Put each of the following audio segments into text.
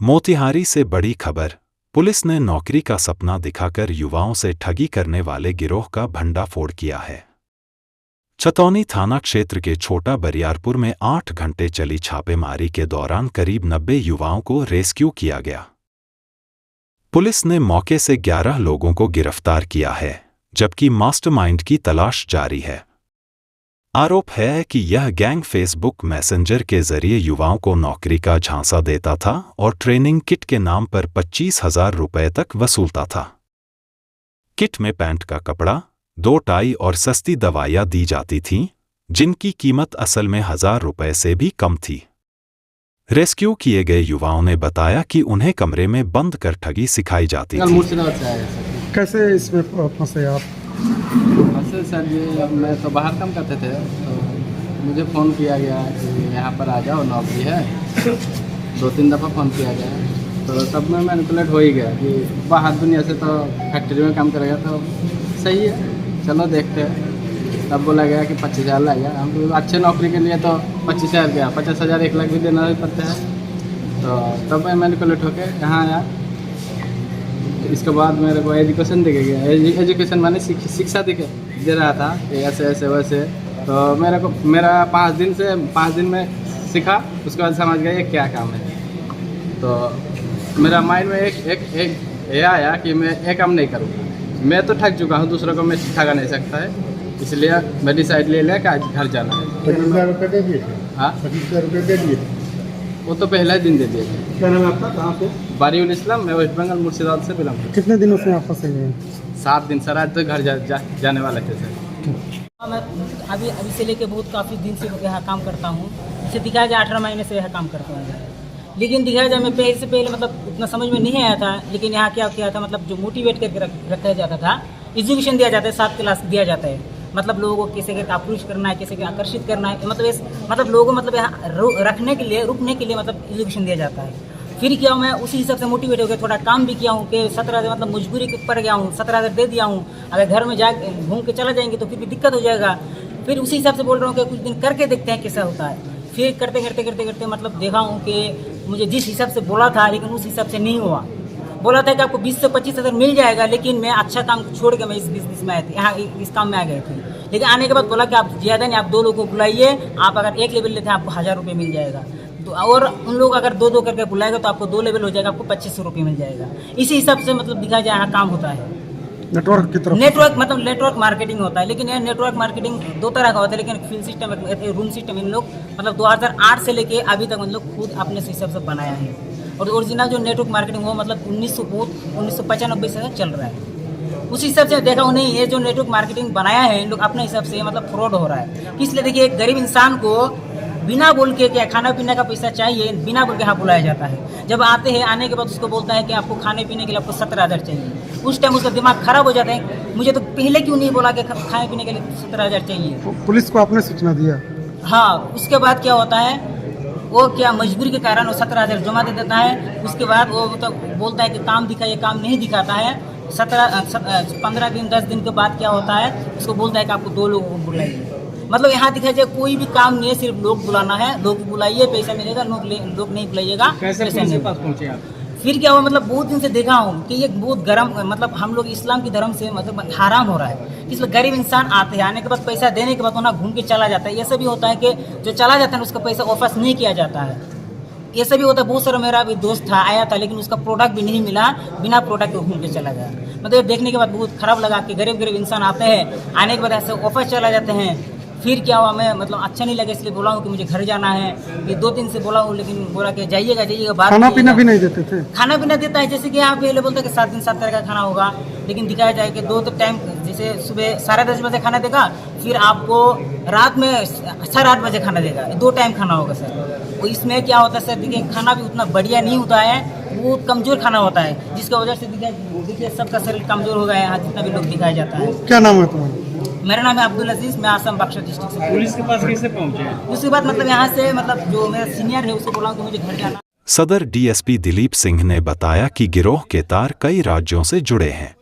मोतिहारी से बड़ी खबर। पुलिस ने नौकरी का सपना दिखाकर युवाओं से ठगी करने वाले गिरोह का भंडाफोड़ किया है। छतौनी थाना क्षेत्र के छोटा बरियारपुर में 8 घंटे चली छापेमारी के दौरान करीब 90 युवाओं को रेस्क्यू किया गया। पुलिस ने मौके से 11 लोगों को गिरफ्तार किया है, जबकि मास्टरमाइंड की तलाश जारी है। आरोप है कि यह गैंग फेसबुक मैसेंजर के जरिए युवाओं को नौकरी का झांसा देता था और ट्रेनिंग किट के नाम पर 25,000 रुपये तक वसूलता था। किट में पैंट का कपड़ा, 2 टाई और सस्ती दवाइयां दी जाती थीं, जिनकी कीमत असल में 1,000 रुपये से भी कम थी। रेस्क्यू किए गए युवाओं ने बताया कि उन्हें कमरे में बंद कर ठगी सिखाई जाती थी। कैसे इसमें फंसे आप? वैसे सर जी, मैं तो बाहर काम करते थे, तो मुझे फ़ोन किया गया कि यहाँ पर आ जाओ, नौकरी है। 2-3 दफ़ा फ़ोन किया गया, तो तब मैं मैनिपुलेट हो ही गया कि बाहर दुनिया से तो फैक्ट्री में काम करेगा तो सही है, चलो देखते हैं। तब बोला गया कि 25,000 लगेगा। हम अच्छे नौकरी के लिए तो 25,000 गया, 50,000 1 लाख भी देना ही पड़ता है। तो तब मैं मैनिपुलेट होकर यहाँ आया। इसके बाद मेरे को एजुकेशन दे गया। एजुकेशन माने शिक्षा दे रहा था कि ऐसे ऐसे वैसे। तो मेरा 5 दिन में सीखा। उसके बाद समझ गया ये क्या काम है। तो मेरा माइंड में एक ये आया कि मैं ये काम नहीं करूँगा। मैं तो ठग चुका हूँ, दूसरों को मैं ठगा नहीं सकता है। इसलिए मैं डिसाइड ले लिया कि आज घर जाना है। 25,000 रुपये दे दिए? हाँ, 25,000 रुपये दे दिए। वो तो पहला ही दिन दे दिए थे। क्या नाम है आपका? कहाँ से? बारीउल इस्लाम। मैं वेस्ट बंगाल मुर्शिदाबाद से बिलोंग करता हूँ। कितने दिनों से आप फंसे हुए हैं? 7 दिन सर। आज तो घर जाने वाले थे सर। मैं अभी से लेके काफ़ी दिन से यहाँ काम करता हूँ। इसे दिखाया जाए 18 महीने से यहाँ काम करता हूँ। लेकिन दिखाया जाए मैं पहले मतलब उतना समझ में नहीं आया था। लेकिन यहाँ क्या किया था, मतलब जो मोटिवेट करके रखा जाता था, एजुकेशन दिया जाता है, 7 क्लास दिया जाता है। मतलब लोगों को किसी के अप्रोच करना है, किसी को आकर्षित करना है, मतलब लोगों को मतलब यहाँ रुकने के लिए मतलब एजुकेशन दिया जाता है। फिर क्या मैं उसी हिसाब से मोटिवेट हो गया, थोड़ा काम भी किया हूँ कि 17,000 मतलब मजबूरी के ऊपर गया हूँ, 17,000 दे दिया हूँ। अगर घर में जा घूम के चला जाएंगे तो फिर भी दिक्कत हो जाएगा। फिर उसी हिसाब से बोल रहा हूँ कि कुछ दिन करके देखते हैं कैसा होता है। फिर करते मतलब देखा हूँ कि मुझे जिस हिसाब से बोला था, लेकिन उस हिसाब से नहीं हुआ। बोला था कि आपको 20 से 25,000 मिल जाएगा, लेकिन मैं अच्छा काम छोड़ के मैं इस बिजनेस में आए थे, यहाँ इस काम में आ गए थे। लेकिन आने के बाद बोला कि आप ज़्यादा नहीं, आप 2 लोगों को बुलाइए। आप अगर 1 लेवल लेते हैं आपको 1,000 रुपये मिल जाएगा। तो और उन लोग अगर 2 करके बुलाएगा तो आपको 2 लेवल हो जाएगा, आपको 2500 रुपये मिल जाएगा। इसी हिसाब से मतलब दिखा जाए यहाँ काम होता है। नेटवर्क की तरफ? नेटवर्क मार्केटिंग होता है। लेकिन यह नेटवर्क मार्केटिंग 2 तरह का होता है। लेकिन field system, room system in लोग मतलब 2008 से लेके अभी तक उन लोग खुद अपने हिसाब से बनाया है। और ओरिजिनल जो नेटवर्क मार्केटिंग वो मतलब 1995 से चल रहा है। उस हिसाब से देखा उन्हें ये जो नेटवर्क मार्केटिंग बनाया है इन लोग अपने हिसाब से मतलब फ्रॉड हो रहा है। इसलिए देखिए, एक गरीब इंसान को बिना बोल के क्या खाना पीने का पैसा चाहिए, बिना बोल के यहाँ बुलाया जाता है। जब आते हैं, आने के बाद उसको बोलता है कि आपको खाने पीने के लिए आपको 17,000 चाहिए। उस टाइम उसका दिमाग खराब हो जाता है। मुझे तो पहले क्यों नहीं बोला कि खाने पीने के लिए 17,000 चाहिए। पुलिस को आपने सूचना दिया? हाँ। उसके बाद क्या होता है, वो क्या मजबूरी के कारण वो 17,000 जमा दे देता है। उसके बाद वो मतलब बोलता है कि काम दिखाइए, काम नहीं दिखाता है। 15 दिन 10 दिन के बाद क्या होता है, उसको बोलता है कि आपको 2 लोगों को बुलाइए। मतलब यहाँ दिखाई जाए कोई भी काम नहीं है, सिर्फ लोग बुलाना है। लोग बुलाइए, पैसा मिलेगा, लोग नहीं बुलाइएगा। कैसे पुलिस पास पहुँचे आप? फिर क्या हुआ, मतलब बहुत दिन से देखा हूँ कि ये बहुत गर्म, मतलब हम लोग इस्लाम की धर्म से मतलब हराम हो रहा है। इसलिए गरीब इंसान आते हैं, आने के बाद पैसा देने के बाद वहाँ घूम के चला जाता है। ऐसा भी होता है कि जो चला जाता है उसका पैसा वापस नहीं किया जाता है। ऐसा भी होता है। बहुत सारा मेरा भी दोस्त था, आया था, लेकिन उसका प्रोडक्ट भी नहीं मिला, बिना प्रोडक्ट के घूम के चला गया। मतलब देखने के बाद बहुत खराब लगा कि गरीब इंसान आते हैं, आने के बाद ऐसे वापस चला जाते हैं। फिर क्या हुआ, मैं मतलब अच्छा नहीं लगा, इसलिए बोला हूँ कि मुझे घर जाना है। ये 2 दिन से बोला हूँ, लेकिन बोला कि जाइएगा बात। खाना पीना भी नहीं देते थे? खाना पीना देता है, जैसे कि यहाँ पहले बोलता है कि 7 दिन 7 तरह का खाना होगा। लेकिन दिखाया जाए कि 2 टाइम, जैसे सुबह 10:30 बजे खाना देगा, फिर आपको रात में 8:30 बजे खाना देगा। 2 टाइम खाना होगा सर। तो इसमें क्या होता है सर, देखिए खाना भी उतना बढ़िया नहीं होता है, वो कमज़ोर खाना होता है, जिसकी वजह से देखिए सबका शरीर कमज़ोर हो गया है यहाँ जितना भी लोग दिखाया जाता है। क्या नाम है तुम्हारा? मेरा नाम है अब्दुल अजीज। मैं आसाम बक्सर डिस्ट्रिक्ट से। पुलिस के पास कैसे पहुँचे? उसके बाद मतलब यहाँ से मतलब जो मेरा सीनियर है उसको बोला कि मुझे घर जाना। सदर डीएसपी दिलीप सिंह ने बताया कि गिरोह के तार कई राज्यों से जुड़े हैं।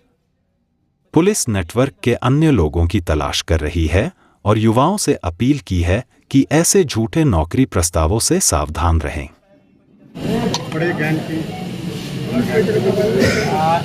पुलिस नेटवर्क के अन्य लोगों की तलाश कर रही है और युवाओं से अपील की है कि ऐसे झूठे नौकरी प्रस्तावों से सावधान रहें। बड़े गैंग की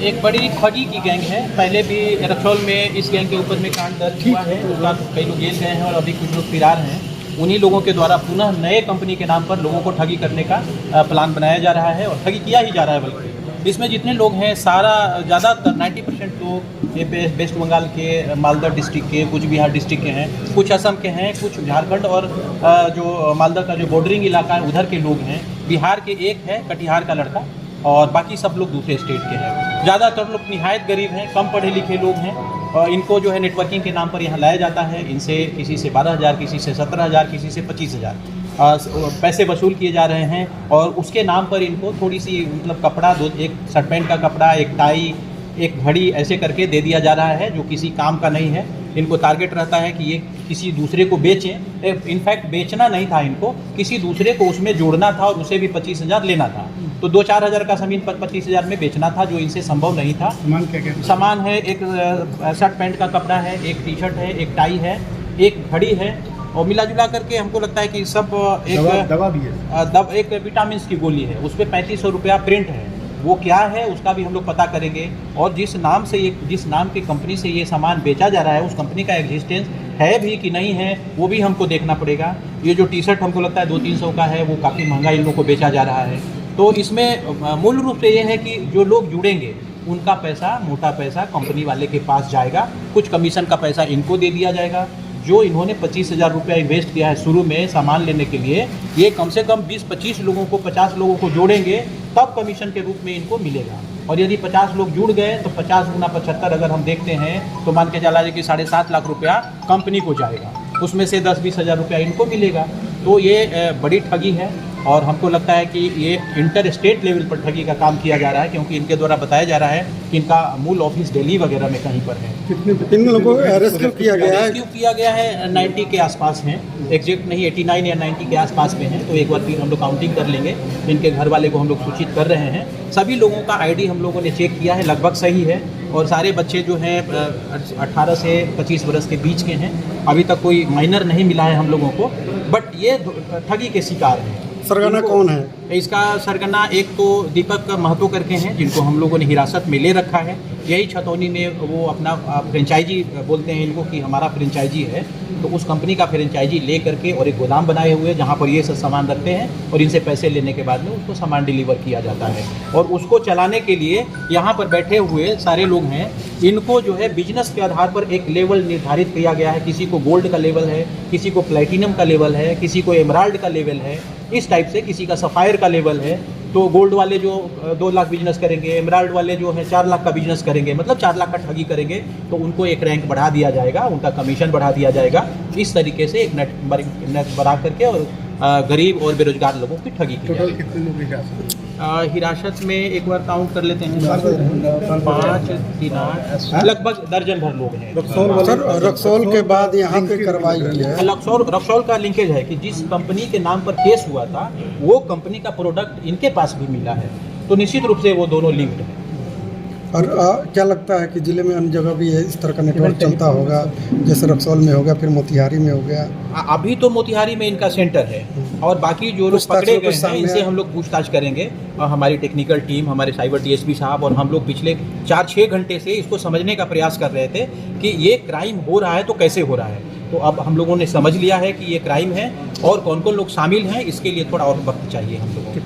एक बड़ी ठगी की गैंग है। पहले भी रक्सौल में इस गैंग के ऊपर में कांड दर्ज हुआ है, उसका कई लोग जेल गए हैं और अभी कुछ लोग फरार हैं। उन्हीं लोगों के द्वारा पुनः नए कंपनी के नाम पर लोगों को ठगी करने का प्लान बनाया जा रहा है और ठगी किया ही जा रहा है। बल्कि इसमें जितने लोग हैं सारा ज़्यादातर 90% लोग ये वेस्ट बंगाल के, मालदा डिस्ट्रिक्ट के, कुछ बिहार डिस्ट्रिक्ट के हैं, कुछ असम के हैं, कुछ झारखंड और जो मालदा का जो बॉर्डरिंग इलाका है उधर के लोग हैं। बिहार के एक है कटिहार का लड़का और बाकी सब लोग दूसरे स्टेट के हैं। ज़्यादातर लोग निहायत गरीब हैं, कम पढ़े लिखे लोग हैं और इनको जो है नेटवर्किंग के नाम पर यहाँ लाया जाता है। इनसे किसी से 12,000, किसी से 17,000, किसी से 25,000 पैसे वसूल किए जा रहे हैं और उसके नाम पर इनको थोड़ी सी मतलब कपड़ा, एक शर्ट पैंट का कपड़ा, एक टाई, एक घड़ी ऐसे करके दे दिया जा रहा है जो किसी काम का नहीं है। इनको टारगेट रहता है कि ये किसी दूसरे को बेचें। इनफैक्ट बेचना नहीं था इनको, किसी दूसरे को उसमें जोड़ना था और उसे भी 25,000 लेना था। तो 2-4 हज़ार का ज़मीन पर 25,000 में बेचना था, जो इनसे संभव नहीं था। सामान क्या सामान है, एक शर्ट पैंट का कपड़ा है, एक टी शर्ट है, एक टाई है, एक घड़ी है और मिला जुला करके हमको लगता है कि सब एक दवा भी है, एक विटामिन की गोली है, उस पर 3500 रुपया प्रिंट है। वो क्या है उसका भी हम लोग पता करेंगे और जिस नाम की कंपनी से ये सामान बेचा जा रहा है उस कंपनी का एग्जिस्टेंस है भी कि नहीं है वो भी हमको देखना पड़ेगा। ये जो टी शर्ट हमको लगता है 200-300 का है, वो काफ़ी महंगा इन लोगों को बेचा जा रहा है। तो इसमें मूल रूप से ये है कि जो लोग जुड़ेंगे उनका पैसा, मोटा पैसा कंपनी वाले के पास जाएगा, कुछ कमीशन का पैसा इनको दे दिया जाएगा। जो इन्होंने 25,000 रुपया इन्वेस्ट किया है शुरू में सामान लेने के लिए, ये कम से कम 20-25 लोगों को, 50 लोगों को जोड़ेंगे तब कमीशन के रूप में इनको मिलेगा। और यदि 50 लोग जुड़ गए तो 50 गुना 75 अगर हम देखते हैं तो मान के चला जाए कि 7.5 लाख रुपया कंपनी को जाएगा, उसमें से 10-20 हज़ार रुपया इनको मिलेगा। तो ये बड़ी ठगी है और हमको लगता है कि ये इंटर स्टेट लेवल पर ठगी का काम किया जा रहा है, क्योंकि इनके द्वारा बताया जा रहा है कि इनका मूल ऑफिस दिल्ली वगैरह में कहीं पर है। कितने लोगों को रेस्क्यू किया गया है? रेस्क्यू किया गया है 90 के आसपास हैं, एग्जैक्ट नहीं 89 या 90 के आसपास में हैं। तो एक बार फिर हम लोग काउंटिंग कर लेंगे। इनके घर वाले को हम लोग सूचित कर रहे हैं। सभी लोगों का आईडी हम लोगों ने चेक किया है, लगभग सही है और सारे बच्चे जो हैं 18 से 25 वर्ष के बीच के हैं। अभी तक कोई माइनर नहीं मिला है हम लोगों को, बट ये ठगी के शिकार हैं। सरगना कौन है? इसका सरगना एक तो दीपक महतो करके हैं, जिनको हम लोगों ने हिरासत में ले रखा है। यही छतौनी में वो अपना फ्रेंचाइजी बोलते हैं इनको कि हमारा फ्रेंचाइजी है, तो उस कंपनी का फ्रेंचाइजी ले करके और एक गोदाम बनाए हुए जहाँ पर ये सब सामान रखते हैं और इनसे पैसे लेने के बाद में उसको सामान डिलीवर किया जाता है। और उसको चलाने के लिए यहाँ पर बैठे हुए सारे लोग हैं, इनको जो है बिजनेस के आधार पर एक लेवल निर्धारित किया गया है। किसी को गोल्ड का लेवल है, किसी को प्लैटिनम का लेवल है, किसी को एमराल्ड का लेवल है, इस टाइप से किसी का सफ़ायर का लेवल है। तो गोल्ड वाले जो 2 लाख बिजनेस करेंगे, एमराल्ड वाले जो है 4 लाख का बिजनेस करेंगे, मतलब 4 लाख का ठगी करेंगे, तो उनको एक रैंक बढ़ा दिया जाएगा, उनका कमीशन बढ़ा दिया जाएगा। इस तरीके से एक नेट बढ़ा करके और गरीब और बेरोजगार लोगों की ठगी की जाएगी। कितने लोग हिरासत में एक बार काउंट कर लेते हैं, 5, 3, 8, लगभग दर्जन भर लोग हैं। रक्सौल के बाद यहाँ पे कार्रवाई हुई है। रक्सौल का लिंकेज है कि जिस कंपनी के नाम पर केस हुआ था वो कंपनी का प्रोडक्ट इनके पास भी मिला है, तो निश्चित रूप से वो दोनों लिंक्ड हैं। और क्या लगता है कि जिले में अन्य जगह भी इस तरह का नेटवर्क चलता होगा, जैसे रक्सौल में हो गया, फिर मोतिहारी में हो गया? अभी तो मोतिहारी में इनका सेंटर है और बाकी जो लोग पकड़े गए हैं इनसे हम लोग पूछताछ करेंगे। और हमारी टेक्निकल टीम, हमारे साइबर डीएसपी साहब और हम लोग पिछले 4-6 घंटे से इसको समझने का प्रयास कर रहे थे कि ये क्राइम हो रहा है तो कैसे हो रहा है। तो अब हम लोगों ने समझ लिया है कि ये क्राइम है और कौन कौन लोग शामिल हैं, इसके लिए थोड़ा और वक्त चाहिए हम लोगों को।